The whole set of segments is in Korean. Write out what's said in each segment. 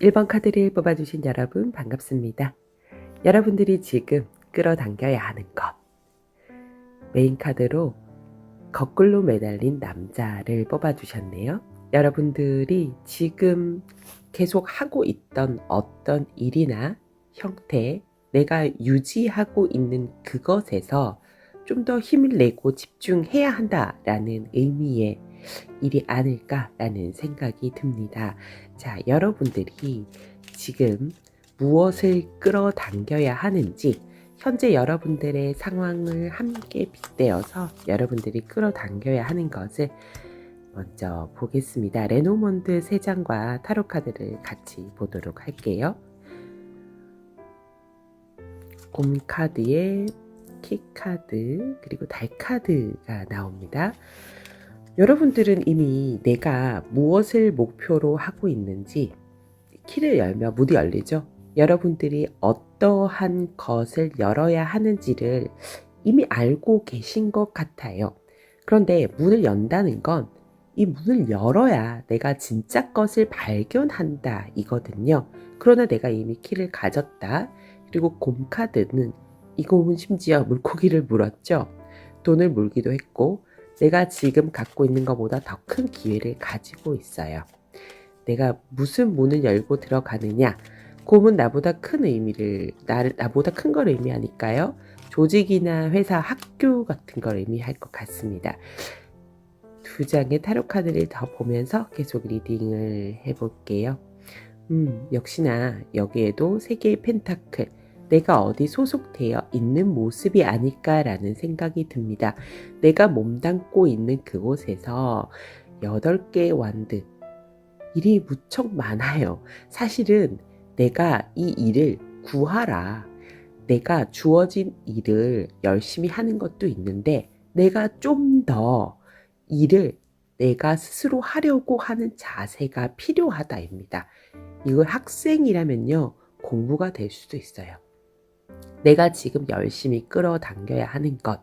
1번 카드를 뽑아주신 여러분 반갑습니다. 여러분들이 지금 끌어당겨야 하는 것. 메인 카드로 거꾸로 매달린 남자를 뽑아주셨네요. 여러분들이 지금 계속 하고 있던 어떤 일이나 형태, 내가 유지하고 있는 그것에서 좀 더 힘을 내고 집중해야 한다라는 의미의 일이 아닐까라는 생각이 듭니다. 자, 여러분들이 지금 무엇을 끌어당겨야 하는지 현재 여러분들의 상황을 함께 빗대어서 여러분들이 끌어당겨야 하는 것을 먼저 보겠습니다. 레노먼드 3장과 타로 카드를 같이 보도록 할게요. 곰 카드에 키 카드 그리고 달 카드가 나옵니다. 여러분들은 이미 내가 무엇을 목표로 하고 있는지 키를 열면 문이 열리죠. 여러분들이 어떠한 것을 열어야 하는지를 이미 알고 계신 것 같아요. 그런데 문을 연다는 건 이 문을 열어야 내가 진짜 것을 발견한다 이거든요. 그러나 내가 이미 키를 가졌다. 그리고 곰 카드는 이 곰은 심지어 물고기를 물었죠. 돈을 물기도 했고 내가 지금 갖고 있는 것보다 더 큰 기회를 가지고 있어요. 내가 무슨 문을 열고 들어가느냐. 곰은 나보다 큰 의미를, 나보다 큰 걸 의미하니까요. 조직이나 회사, 학교 같은 걸 의미할 것 같습니다. 2장의 타로 카드를 더 보면서 계속 리딩을 해볼게요. 역시나 여기에도 3개의 펜타클, 내가 어디 소속되어 있는 모습이 아닐까라는 생각이 듭니다. 내가 몸담고 있는 그곳에서 8개의 완드, 일이 무척 많아요. 사실은 내가 이 일을 구하라, 내가 주어진 일을 열심히 하는 것도 있는데 내가 좀 더 일을 내가 스스로 하려고 하는 자세가 필요하다입니다. 이걸 학생이라면요 공부가 될 수도 있어요. 내가 지금 열심히 끌어당겨야 하는 것.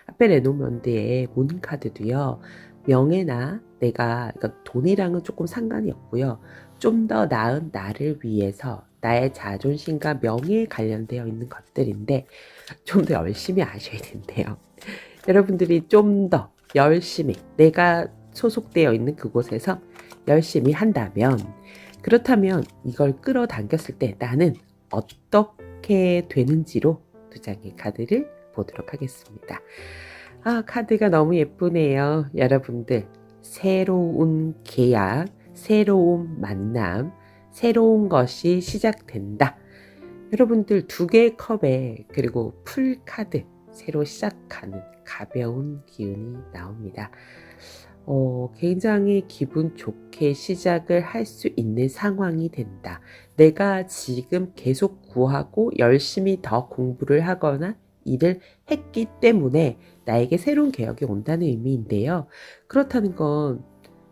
앞에 레노먼드의 문 카드도요. 명예나 내가 그러니까 돈이랑은 조금 상관이 없고요. 좀 더 나은 나를 위해서 나의 자존심과 명예에 관련되어 있는 것들인데 좀 더 열심히 하셔야 된대요. 여러분들이 좀 더 열심히 내가 소속되어 있는 그곳에서 열심히 한다면 그렇다면 이걸 끌어당겼을 때 나는 어떻게 되는지로 2장의 카드를 보도록 하겠습니다. 카드가 너무 예쁘네요. 여러분들 새로운 계약, 새로운 만남, 새로운 것이 시작된다. 여러분들 2개의 컵에 그리고 풀 카드 새로 시작하는 가벼운 기운이 나옵니다. 굉장히 기분 좋게 시작을 할 수 있는 상황이 된다. 내가 지금 계속 구하고 열심히 더 공부를 하거나 일을 했기 때문에 나에게 새로운 개혁이 온다는 의미인데요. 그렇다는 건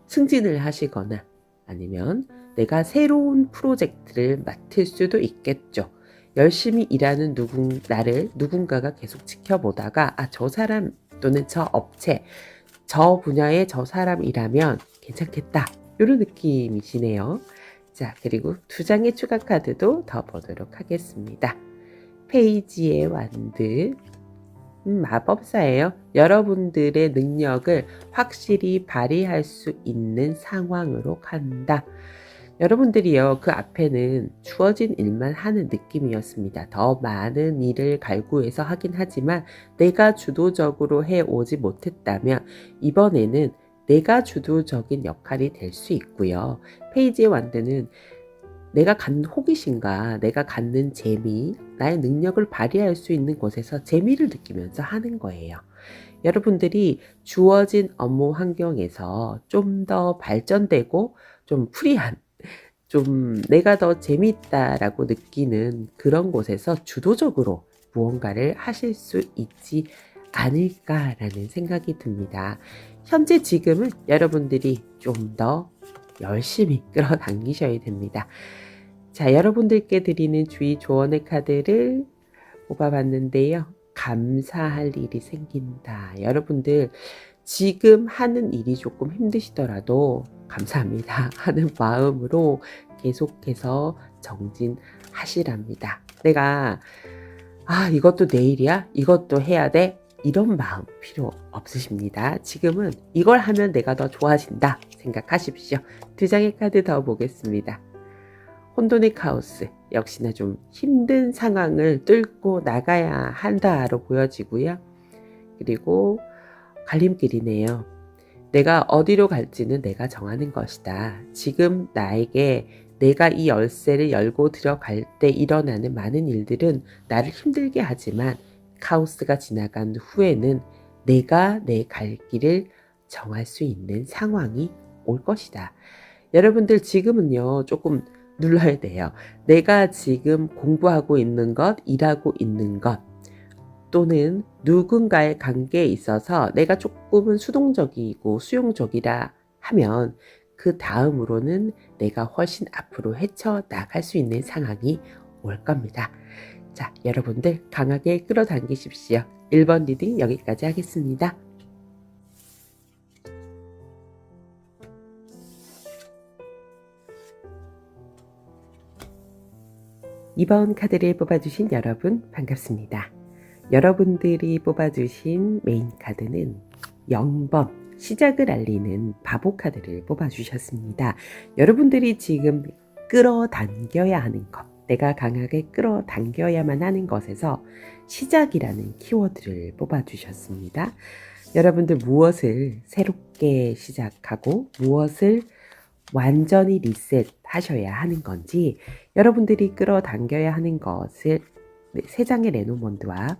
승진을 하시거나 아니면 내가 새로운 프로젝트를 맡을 수도 있겠죠. 열심히 일하는 나를 누군가가 계속 지켜보다가 저 사람 또는 저 업체, 저 분야의 저 사람이라면 괜찮겠다. 이런 느낌이시네요. 자, 그리고 2장의 추가 카드도 더 보도록 하겠습니다. 페이지의 완드. 마법사예요. 여러분들의 능력을 확실히 발휘할 수 있는 상황으로 간다. 여러분들이요, 그 앞에는 주어진 일만 하는 느낌이었습니다. 더 많은 일을 갈구해서 하긴 하지만 내가 주도적으로 해오지 못했다면 이번에는 내가 주도적인 역할이 될 수 있고요. 페이지의 완드는 내가 갖는 호기심과 내가 갖는 재미, 나의 능력을 발휘할 수 있는 곳에서 재미를 느끼면서 하는 거예요. 여러분들이 주어진 업무 환경에서 좀 더 발전되고 좀 프리한, 좀 내가 더 재미있다라고 느끼는 그런 곳에서 주도적으로 무언가를 하실 수 있지 않을까라는 생각이 듭니다. 현재 지금은 여러분들이 좀 더 열심히 끌어당기셔야 됩니다. 자, 여러분들께 드리는 주의 조언의 카드를 뽑아봤는데요. 감사할 일이 생긴다. 여러분들 지금 하는 일이 조금 힘드시더라도 감사합니다 하는 마음으로 계속해서 정진하시랍니다. 내가 이것도 내일이야? 이것도 해야 돼? 이런 마음 필요 없으십니다. 지금은 이걸 하면 내가 더 좋아진다 생각하십시오. 2장의 카드 더 보겠습니다. 혼돈의 카오스, 역시나 좀 힘든 상황을 뚫고 나가야 한다로 보여지고요. 그리고 갈림길이네요. 내가 어디로 갈지는 내가 정하는 것이다. 지금 나에게 내가 이 열쇠를 열고 들어갈 때 일어나는 많은 일들은 나를 힘들게 하지만 카오스가 지나간 후에는 내가 내 갈 길을 정할 수 있는 상황이 올 것이다. 여러분들 지금은요, 조금 눌러야 돼요. 내가 지금 공부하고 있는 것, 일하고 있는 것, 또는 누군가의 관계에 있어서 내가 조금은 수동적이고 수용적이라 하면 그 다음으로는 내가 훨씬 앞으로 헤쳐나갈 수 있는 상황이 올 겁니다. 자, 여러분들 강하게 끌어당기십시오. 1번 리딩 여기까지 하겠습니다. 2번 카드를 뽑아주신 여러분 반갑습니다. 여러분들이 뽑아주신 메인 카드는 0번 시작을 알리는 바보 카드를 뽑아주셨습니다. 여러분들이 지금 끌어당겨야 하는 것, 내가 강하게 끌어당겨야만 하는 것에서 시작이라는 키워드를 뽑아주셨습니다. 여러분들 무엇을 새롭게 시작하고 무엇을 완전히 리셋하셔야 하는 건지, 여러분들이 끌어당겨야 하는 것을 3장의 레노먼드와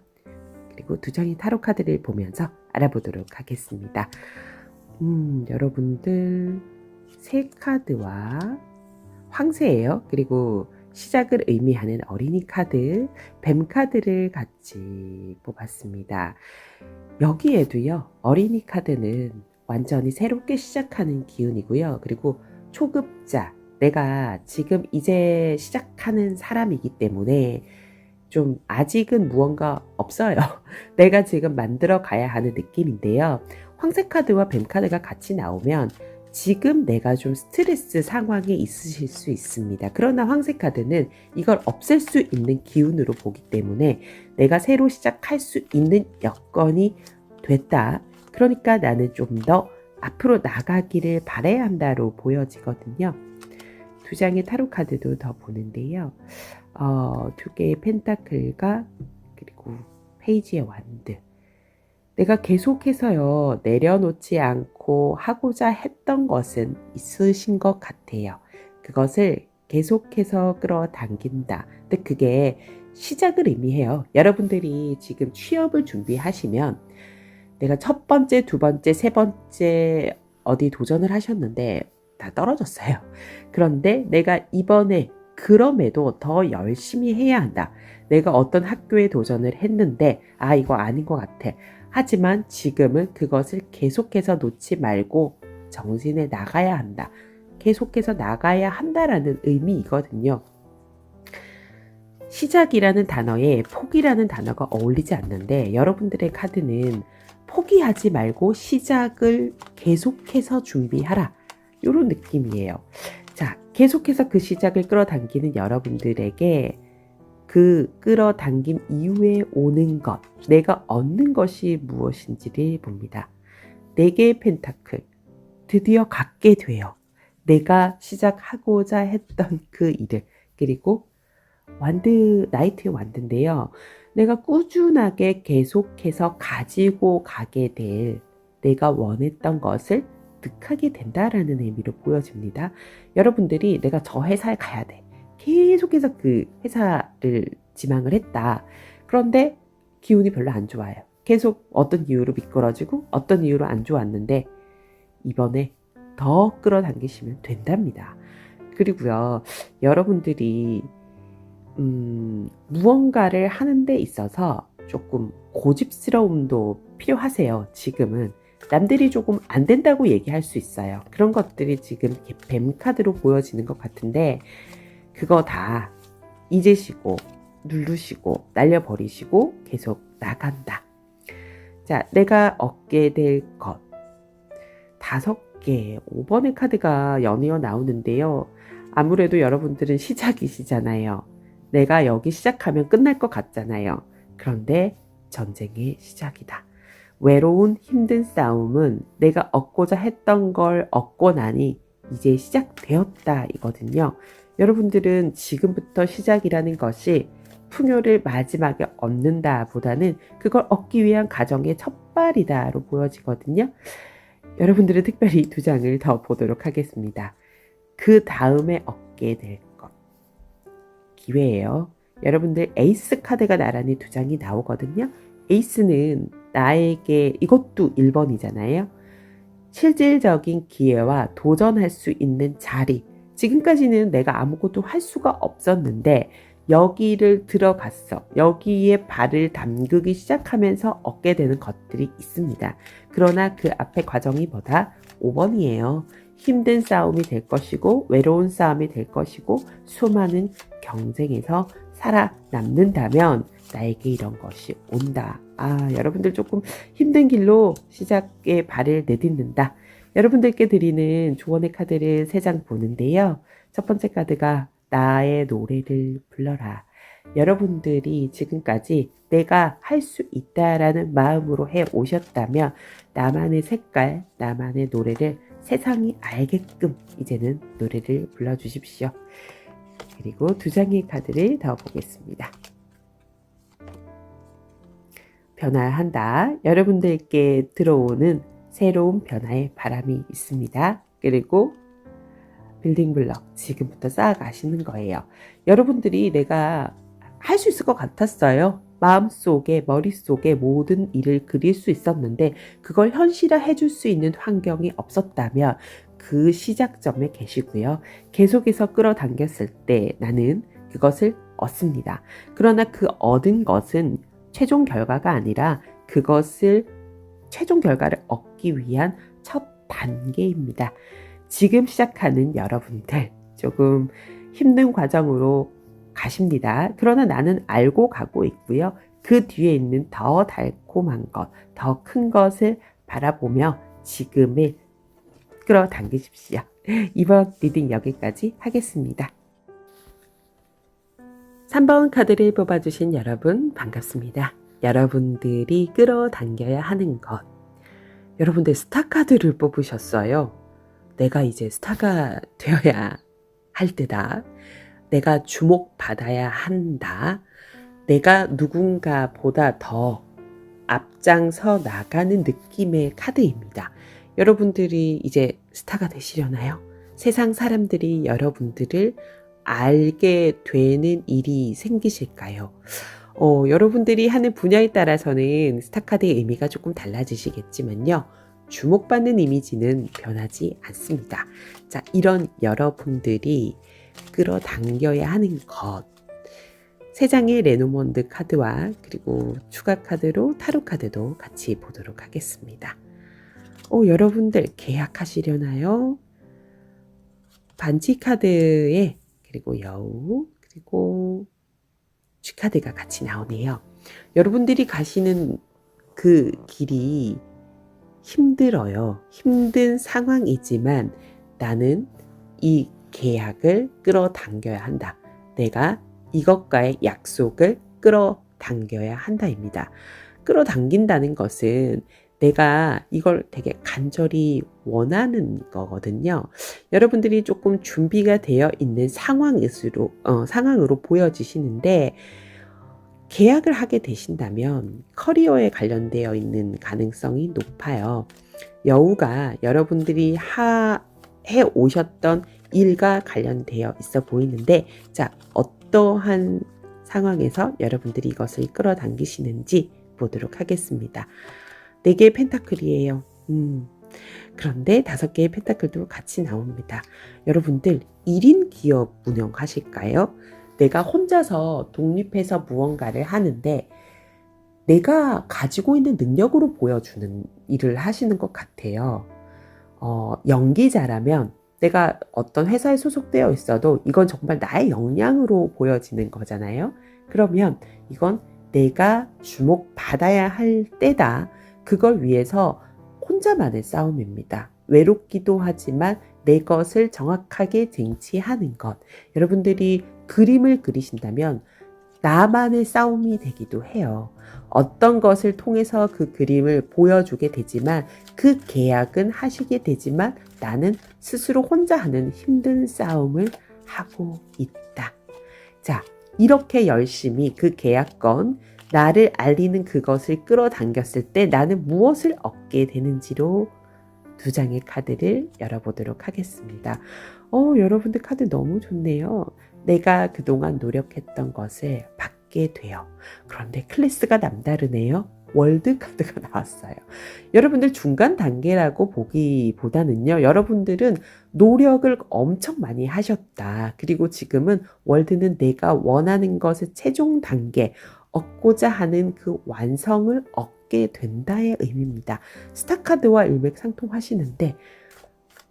그리고 2장의 타로 카드를 보면서 알아보도록 하겠습니다. 여러분들 새 카드와 황새예요. 그리고 시작을 의미하는 어린이 카드, 뱀 카드를 같이 뽑았습니다. 여기에도요, 어린이 카드는 완전히 새롭게 시작하는 기운이고요. 그리고 초급자, 내가 지금 이제 시작하는 사람이기 때문에 좀 아직은 무언가 없어요. 내가 지금 만들어 가야 하는 느낌인데요. 황새 카드와 뱀 카드가 같이 나오면 지금 내가 좀 스트레스 상황에 있으실 수 있습니다. 그러나 황새 카드는 이걸 없앨 수 있는 기운으로 보기 때문에 내가 새로 시작할 수 있는 여건이 됐다. 그러니까 나는 좀 더 앞으로 나가기를 바라야 한다로 보여지거든요. 2장의 타로 카드도 더 보는데요. 2개의 펜타클과 그리고 페이지의 완드. 내가 계속해서요, 내려놓지 않고 하고자 했던 것은 있으신 것 같아요. 그것을 계속해서 끌어당긴다. 근데 그게 시작을 의미해요. 여러분들이 지금 취업을 준비하시면 내가 첫 번째, 두 번째, 세 번째 어디 도전을 하셨는데 다 떨어졌어요. 그런데 내가 이번에 그럼에도 더 열심히 해야 한다. 내가 어떤 학교에 도전을 했는데 이거 아닌 것 같아. 하지만 지금은 그것을 계속해서 놓지 말고 정진해 나가야 한다. 계속해서 나가야 한다라는 의미이거든요. 시작이라는 단어에 포기라는 단어가 어울리지 않는데 여러분들의 카드는 포기하지 말고 시작을 계속해서 준비하라. 이런 느낌이에요. 자, 계속해서 그 시작을 끌어당기는 여러분들에게 그 끌어당김 이후에 오는 것, 내가 얻는 것이 무엇인지를 봅니다. 4개의 펜타클, 드디어 갖게 돼요. 내가 시작하고자 했던 그 일을. 그리고 완드, 나이트의 완드인데요. 내가 꾸준하게 계속해서 가지고 가게 될 내가 원했던 것을 득하게 된다라는 의미로 보여집니다. 여러분들이 내가 저 회사에 가야 돼. 계속해서 그 회사를 지망을 했다. 그런데 기운이 별로 안 좋아요. 계속 어떤 이유로 미끄러지고 어떤 이유로 안 좋았는데 이번에 더 끌어당기시면 된답니다. 그리고요, 여러분들이 무언가를 하는 데 있어서 조금 고집스러움도 필요하세요. 지금은 남들이 조금 안 된다고 얘기할 수 있어요. 그런 것들이 지금 뱀 카드로 보여지는 것 같은데 그거 다 잊으시고 누르시고 날려버리시고 계속 나간다. 자, 내가 얻게 될 것 5 어깨 5번의 카드가 연이어 나오는데요. 아무래도 여러분들은 시작이시잖아요. 내가 여기 시작하면 끝날 것 같잖아요. 그런데 전쟁의 시작이다. 외로운 힘든 싸움은 내가 얻고자 했던 걸 얻고 나니 이제 시작되었다 이거든요. 여러분들은 지금부터 시작이라는 것이 풍요를 마지막에 얻는다 보다는 그걸 얻기 위한 과정의 첫발이다로 보여지거든요. 여러분들은 특별히 두 장을 더 보도록 하겠습니다. 그 다음에 얻게 될 것. 기회예요. 여러분들 에이스 카드가 나란히 두 장이 나오거든요. 에이스는 나에게 이것도 1번이잖아요. 실질적인 기회와 도전할 수 있는 자리. 지금까지는 내가 아무것도 할 수가 없었는데 여기를 들어갔어. 여기에 발을 담그기 시작하면서 얻게 되는 것들이 있습니다. 그러나 그 앞에 과정이 뭐다? 5번이에요. 힘든 싸움이 될 것이고 외로운 싸움이 될 것이고 수많은 경쟁에서 살아남는다면 나에게 이런 것이 온다. 여러분들 조금 힘든 길로 시작에 발을 내딛는다. 여러분들께 드리는 조언의 카드를 3장 보는데요. 첫 번째 카드가 나의 노래를 불러라. 여러분들이 지금까지 내가 할 수 있다라는 마음으로 해 오셨다면 나만의 색깔, 나만의 노래를 세상이 알게끔 이제는 노래를 불러주십시오. 그리고 두 장의 카드를 더 보겠습니다. 변화한다. 여러분들께 들어오는 새로운 변화의 바람이 있습니다. 그리고 빌딩블럭 지금부터 쌓아가시는 거예요. 여러분들이 내가 할 수 있을 것 같았어요. 마음속에 머릿속에 모든 일을 그릴 수 있었는데 그걸 현실화해 줄 수 있는 환경이 없었다면 그 시작점에 계시고요. 계속해서 끌어당겼을 때 나는 그것을 얻습니다. 그러나 그 얻은 것은 최종 결과가 아니라 그것을 최종 결과를 얻기 위한 첫 단계입니다. 지금 시작하는 여러분들 조금 힘든 과정으로 가십니다. 그러나 나는 알고 가고 있고요. 그 뒤에 있는 더 달콤한 것, 더 큰 것을 바라보며 지금을 끌어당기십시오. 이번 리딩 여기까지 하겠습니다. 3번 카드를 뽑아주신 여러분 반갑습니다. 여러분들이 끌어당겨야 하는 것. 여러분들 스타 카드를 뽑으셨어요. 내가 이제 스타가 되어야 할 때다. 내가 주목받아야 한다. 내가 누군가보다 더 앞장서 나가는 느낌의 카드입니다. 여러분들이 이제 스타가 되시려나요? 세상 사람들이 여러분들을 알게 되는 일이 생기실까요? 여러분들이 하는 분야에 따라서는 스타카드의 의미가 조금 달라지시겠지만요. 주목받는 이미지는 변하지 않습니다. 자, 이런 여러분들이 끌어당겨야 하는 것. 3장의 레노먼드 카드와 그리고 추가 카드로 타로 카드도 같이 보도록 하겠습니다. 여러분들 계약하시려나요? 반지 카드에 그리고 여우 그리고 쥐카드가 같이 나오네요. 여러분들이 가시는 그 길이 힘들어요. 힘든 상황이지만 나는 이 계약을 끌어당겨야 한다. 내가 이것과의 약속을 끌어당겨야 한다입니다. 끌어당긴다는 것은 내가 이걸 되게 간절히 원하는 거거든요. 여러분들이 조금 준비가 되어 있는 상황으로 보여지시는데 계약을 하게 되신다면 커리어에 관련되어 있는 가능성이 높아요. 여우가 여러분들이 해 오셨던 일과 관련되어 있어 보이는데 자, 어떠한 상황에서 여러분들이 이것을 끌어당기시는지 보도록 하겠습니다. 4개의 펜타클이에요. 그런데 5개의 펜타클도 같이 나옵니다. 여러분들 1인 기업 운영하실까요? 내가 혼자서 독립해서 무언가를 하는데 내가 가지고 있는 능력으로 보여주는 일을 하시는 것 같아요. 연기자라면 내가 어떤 회사에 소속되어 있어도 이건 정말 나의 역량으로 보여지는 거잖아요. 그러면 이건 내가 주목받아야 할 때다. 그걸 위해서 혼자만의 싸움입니다. 외롭기도 하지만 내 것을 정확하게 쟁취하는 것. 여러분들이 그림을 그리신다면 나만의 싸움이 되기도 해요. 어떤 것을 통해서 그 그림을 보여주게 되지만 그 계약은 하시게 되지만 나는 스스로 혼자 하는 힘든 싸움을 하고 있다. 자, 이렇게 열심히 그 계약건, 나를 알리는 그것을 끌어당겼을 때 나는 무엇을 얻게 되는지로 두 장의 카드를 열어보도록 하겠습니다. 여러분들 카드 너무 좋네요. 내가 그동안 노력했던 것을 받게 돼요. 그런데 클래스가 남다르네요. 월드 카드가 나왔어요. 여러분들 중간 단계라고 보기보다는요. 여러분들은 노력을 엄청 많이 하셨다. 그리고 지금은 월드는 내가 원하는 것의 최종 단계, 얻고자 하는 그 완성을 얻게 된다의 의미입니다. 스타카드와 일맥상통하시는데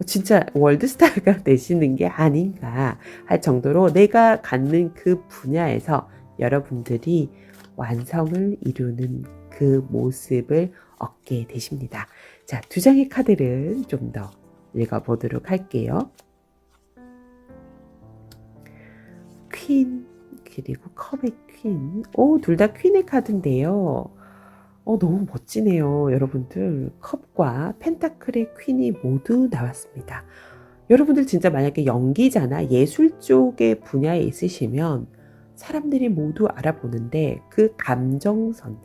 진짜 월드스타가 되시는 게 아닌가 할 정도로 내가 갖는 그 분야에서 여러분들이 완성을 이루는 그 모습을 얻게 되십니다. 자, 두 장의 카드를 좀 더 읽어보도록 할게요. 퀸, 그리고 컵의 퀸. 둘 다 퀸의 카드인데요. 너무 멋지네요. 여러분들 컵과 펜타클의 퀸이 모두 나왔습니다. 여러분들 진짜 만약에 연기자나 예술 쪽의 분야에 있으시면 사람들이 모두 알아보는데 그 감정선,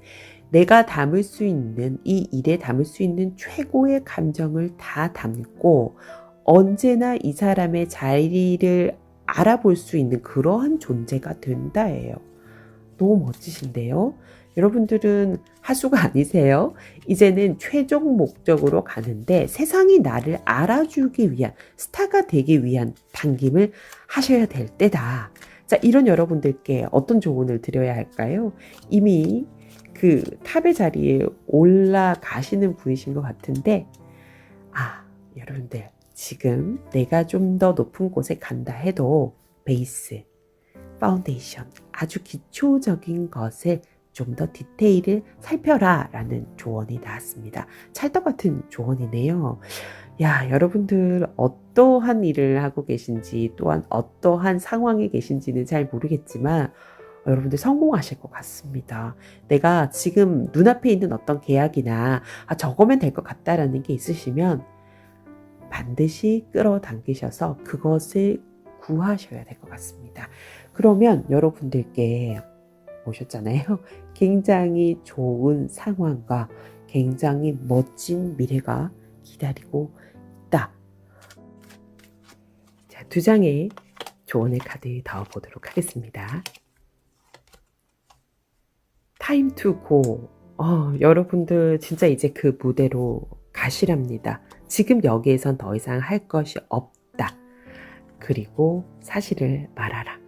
내가 담을 수 있는, 이 일에 담을 수 있는 최고의 감정을 다 담고 언제나 이 사람의 자리를 알아볼 수 있는 그러한 존재가 된다예요. 너무 멋지신데요? 여러분들은 하수가 아니세요. 이제는 최종 목적으로 가는데 세상이 나를 알아주기 위한, 스타가 되기 위한 당김을 하셔야 될 때다. 자, 이런 여러분들께 어떤 조언을 드려야 할까요? 이미 그 탑의 자리에 올라가시는 분이신 것 같은데, 여러분들 지금 내가 좀 더 높은 곳에 간다 해도 베이스, 파운데이션, 아주 기초적인 것을 좀 더 디테일을 살펴라 라는 조언이 나왔습니다. 찰떡 같은 조언이네요. 야, 여러분들 어떠한 일을 하고 계신지 또한 어떠한 상황에 계신지는 잘 모르겠지만 여러분들 성공하실 것 같습니다. 내가 지금 눈앞에 있는 어떤 계약이나 저거면 될 것 같다라는 게 있으시면 반드시 끌어당기셔서 그것을 구하셔야 될 것 같습니다. 그러면 여러분들께 보셨잖아요. 굉장히 좋은 상황과 굉장히 멋진 미래가 기다리고 있다. 자, 두 장의 조언의 카드 더 보도록 하겠습니다. 타임 투 고. 여러분들 진짜 이제 그 무대로 가시랍니다. 지금 여기에선 더 이상 할 것이 없다. 그리고 사실을 말하라.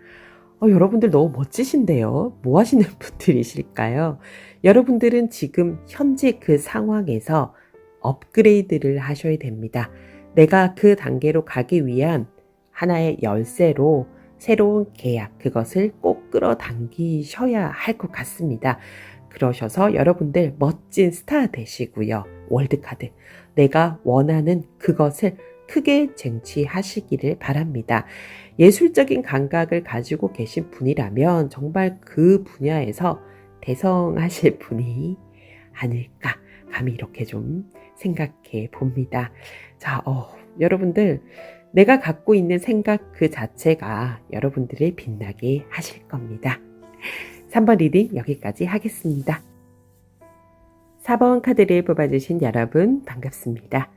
여러분들 너무 멋지신데요. 뭐 하시는 분들이실까요? 여러분들은 지금 현재 그 상황에서 업그레이드를 하셔야 됩니다. 내가 그 단계로 가기 위한 하나의 열쇠로 새로운 계약, 그것을 꼭 끌어당기셔야 할 것 같습니다. 그러셔서 여러분들 멋진 스타 되시고요. 월드카드, 내가 원하는 그것을 크게 쟁취하시기를 바랍니다. 예술적인 감각을 가지고 계신 분이라면 정말 그 분야에서 대성하실 분이 아닐까 감히 이렇게 좀 생각해 봅니다. 자, 여러분들 내가 갖고 있는 생각 그 자체가 여러분들을 빛나게 하실 겁니다. 3번 리딩 여기까지 하겠습니다. 4번 카드를 뽑아주신 여러분 반갑습니다.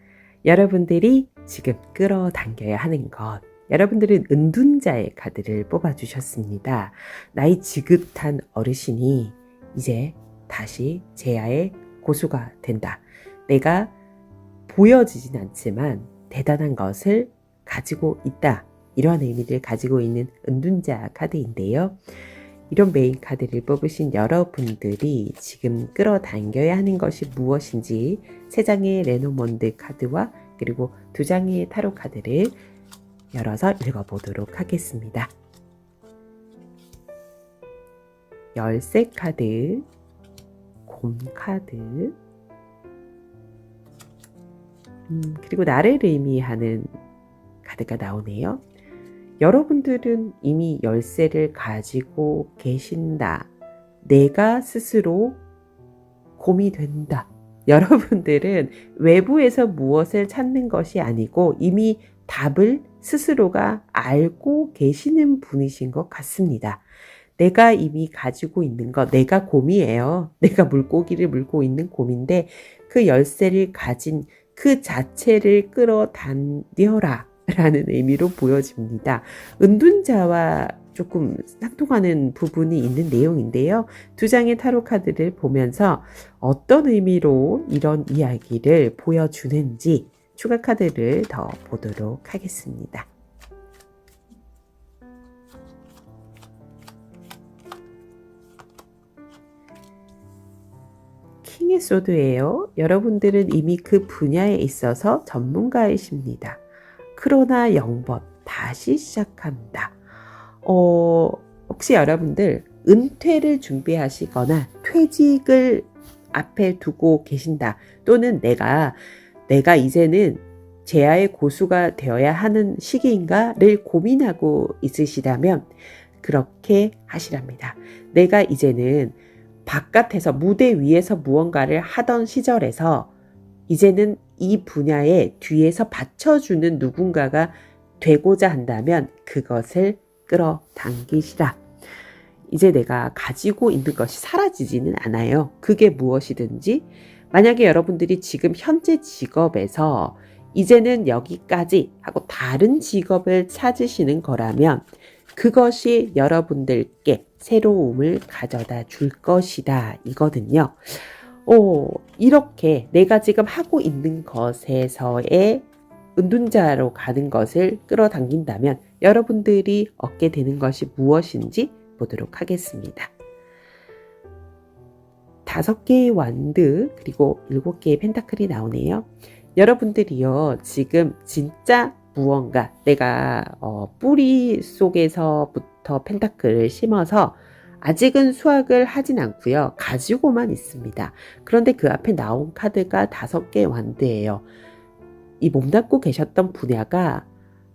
여러분들이 지금 끌어당겨야 하는 것, 여러분들은 은둔자의 카드를 뽑아주셨습니다. 나이 지긋한 어르신이 이제 다시 제야의 고수가 된다. 내가 보여지진 않지만 대단한 것을 가지고 있다. 이러한 의미를 가지고 있는 은둔자 카드인데요. 이런 메인 카드를 뽑으신 여러분들이 지금 끌어당겨야 하는 것이 무엇인지 3장의 레노먼드 카드와 그리고 2장의 타로 카드를 열어서 읽어보도록 하겠습니다. 열쇠 카드, 곰 카드, 그리고 나를 의미하는 카드가 나오네요. 여러분들은 이미 열쇠를 가지고 계신다. 내가 스스로 고민된다. 여러분들은 외부에서 무엇을 찾는 것이 아니고 이미 답을 스스로가 알고 계시는 분이신 것 같습니다. 내가 이미 가지고 있는 것, 내가 곰이에요. 내가 물고기를 물고 있는 곰인데 그 열쇠를 가진 그 자체를 끌어당겨라 라는 의미로 보여집니다. 은둔자와 조금 상통하는 부분이 있는 내용인데요. 두 장의 타로 카드를 보면서 어떤 의미로 이런 이야기를 보여주는지 추가 카드를 더 보도록 하겠습니다. 킹의 소드예요. 여러분들은 이미 그 분야에 있어서 전문가이십니다. 그러나 0번 다시 시작한다. 혹시 여러분들 은퇴를 준비하시거나 퇴직을 앞에 두고 계신다. 또는 내가 이제는 재야의 고수가 되어야 하는 시기인가를 고민하고 있으시다면 그렇게 하시랍니다. 내가 이제는 바깥에서 무대 위에서 무언가를 하던 시절에서 이제는 이 분야에 뒤에서 받쳐주는 누군가가 되고자 한다면 그것을 끌어당기시라. 이제 내가 가지고 있는 것이 사라지지는 않아요. 그게 무엇이든지 만약에 여러분들이 지금 현재 직업에서 이제는 여기까지 하고 다른 직업을 찾으시는 거라면 그것이 여러분들께 새로움을 가져다 줄 것이다 이거든요. 이렇게 내가 지금 하고 있는 것에서의 은둔자로 가는 것을 끌어당긴다면 여러분들이 얻게 되는 것이 무엇인지 보도록 하겠습니다. 5개의 완드 그리고 7개의 펜타클이 나오네요. 여러분들이요 지금 진짜 무언가 내가 뿌리 속에서부터 펜타클을 심어서 아직은 수확을 하진 않고요. 가지고만 있습니다. 그런데 그 앞에 나온 카드가 5개의 완드예요. 이 몸담고 계셨던 분야가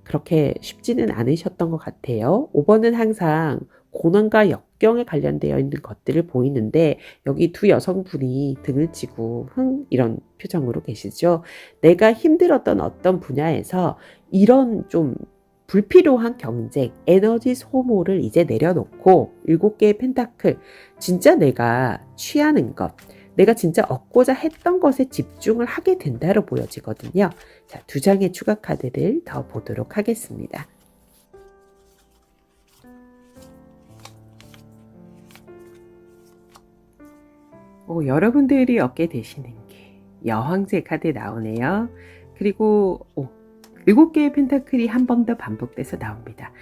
그렇게 쉽지는 않으셨던 것 같아요. 5번은 항상 고난과 역경에 관련되어 있는 것들을 보이는데 여기 두 여성분이 등을 치고 이런 표정으로 계시죠. 내가 힘들었던 어떤 분야에서 이런 좀 불필요한 경쟁, 에너지 소모를 이제 내려놓고 7개의 펜타클, 진짜 내가 취하는 것, 내가 진짜 얻고자 했던 것에 집중을 하게 된다로 보여지거든요. 자, 2장의 추가 카드를 더 보도록 하겠습니다. 여러분들이 얻게 되시는 게 여왕제 카드 나오네요. 그리고 7개의 펜타클이 한 번 더 반복돼서 나옵니다.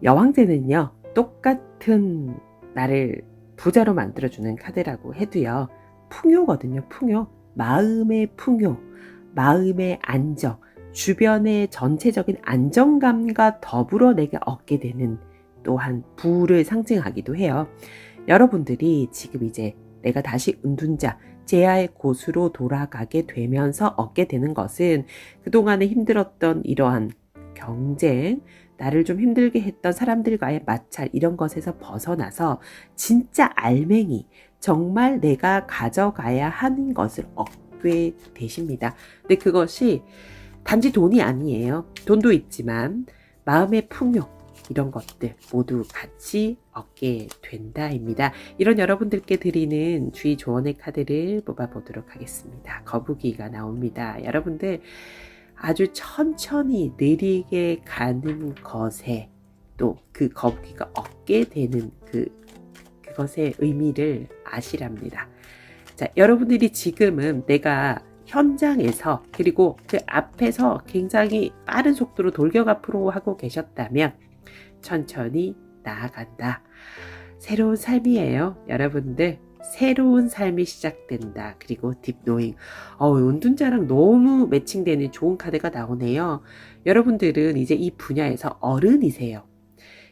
여왕제는요, 똑같은 나를 부자로 만들어주는 카드라고 해도요, 풍요거든요. 풍요. 마음의 풍요, 마음의 안정, 주변의 전체적인 안정감과 더불어 내가 얻게 되는 또한 부를 상징하기도 해요. 여러분들이 지금 이제 내가 다시 은둔자, 재야의 곳으로 돌아가게 되면서 얻게 되는 것은 그동안에 힘들었던 이러한 경쟁, 나를 좀 힘들게 했던 사람들과의 마찰 이런 것에서 벗어나서 진짜 알맹이, 정말 내가 가져가야 하는 것을 얻게 되십니다. 근데 그것이 단지 돈이 아니에요. 돈도 있지만 마음의 풍요, 이런 것들 모두 같이 얻게 된다입니다. 이런 여러분들께 드리는 주의 조언의 카드를 뽑아보도록 하겠습니다. 거북이가 나옵니다. 여러분들 아주 천천히 느리게 가는 것에 또 그 거북이가 얻게 되는 그것의 의미를 아시랍니다. 자, 여러분들이 지금은 내가 현장에서 그리고 그 앞에서 굉장히 빠른 속도로 돌격 앞으로 하고 계셨다면 천천히 나아간다. 새로운 삶이에요. 여러분들 새로운 삶이 시작된다. 그리고 딥노잉. 은둔자랑 너무 매칭되는 좋은 카드가 나오네요. 여러분들은 이제 이 분야에서 어른이세요.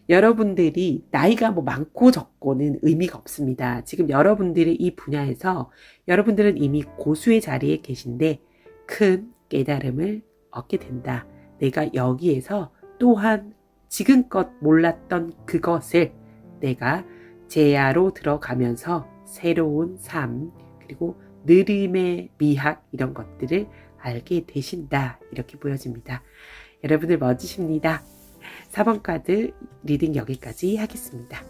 여러분들이 나이가 많고 적고는 의미가 없습니다. 지금 여러분들이 이 분야에서 여러분들은 이미 고수의 자리에 계신데 큰 깨달음을 얻게 된다. 내가 여기에서 또한 지금껏 몰랐던 그것을 내가 제야로 들어가면서 새로운 삶, 그리고 느림의 미학 이런 것들을 알게 되신다. 이렇게 보여집니다. 여러분들 멋지십니다. 4번 카드 리딩 여기까지 하겠습니다.